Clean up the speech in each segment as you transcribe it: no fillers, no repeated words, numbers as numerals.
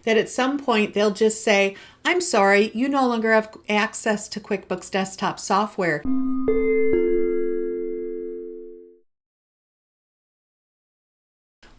that at some point they'll just say, I'm sorry, you no longer have access to QuickBooks Desktop software.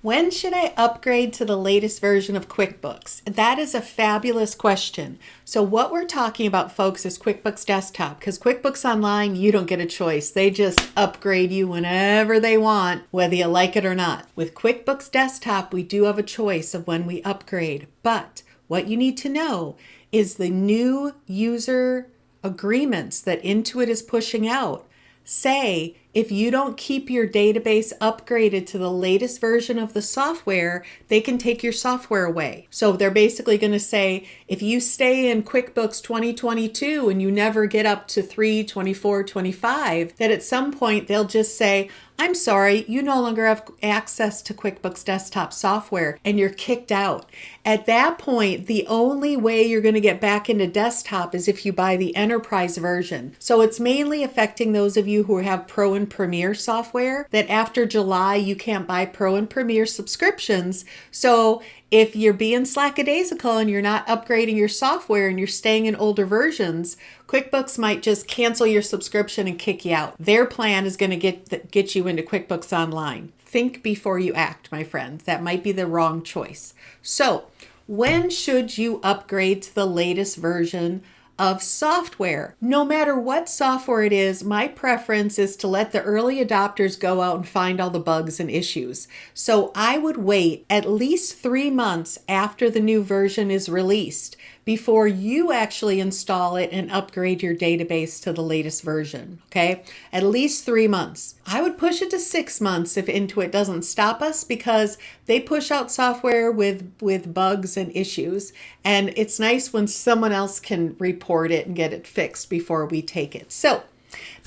When should I upgrade to the latest version of QuickBooks? That is a fabulous question. So what we're talking about, folks, is QuickBooks Desktop, because QuickBooks Online, you don't get a choice. They just upgrade you whenever they want, whether you like it or not. With QuickBooks Desktop, we do have a choice of when we upgrade, but what you need to know is the new user agreements that Intuit is pushing out say if you don't keep your database upgraded to the latest version of the software, they can take your software away. So they're basically going to say, if you stay in QuickBooks 2022 and you never get up to 3/24/25, that at some point they'll just say, I'm sorry, you no longer have access to QuickBooks Desktop software, and you're kicked out. At that point, the only way you're going to get back into Desktop is if you buy the enterprise version. So it's mainly affecting those of you who have Pro and Premier software, that after July, you can't buy Pro and Premier subscriptions. So if you're being slackadaisical and you're not upgrading your software and you're staying in older versions, QuickBooks might just cancel your subscription and kick you out. Their plan is going to get you into QuickBooks Online. Think before you act, my friend. That might be the wrong choice. So, when should you upgrade to the latest version of software? No matter what software it is, my preference is to let the early adopters go out and find all the bugs and issues. So I would wait at least 3 months after the new version is released before you actually install it and upgrade your database to the latest version, okay? At least 3 months. I would push it to 6 months if Intuit doesn't stop us, because they push out software with bugs and issues, and it's nice when someone else can report it and get it fixed before we take it. So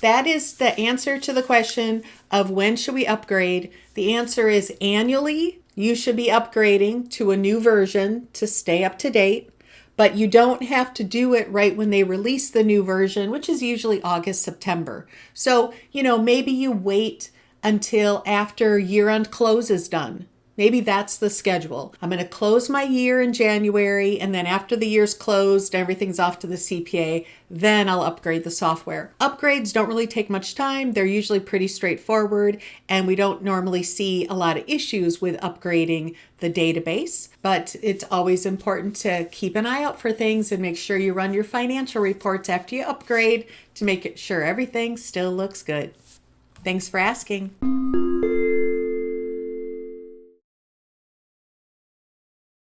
that is the answer to the question of when should we upgrade. The answer is annually. You should be upgrading to a new version to stay up to date. But you don't have to do it right when they release the new version, which is usually August, September. So, maybe you wait until after year-end close is done. Maybe that's the schedule. I'm going to close my year in January, and then after the year's closed, everything's off to the CPA, then I'll upgrade the software. Upgrades don't really take much time. They're usually pretty straightforward, and we don't normally see a lot of issues with upgrading the database. But it's always important to keep an eye out for things and make sure you run your financial reports after you upgrade to make sure everything still looks good. Thanks for asking.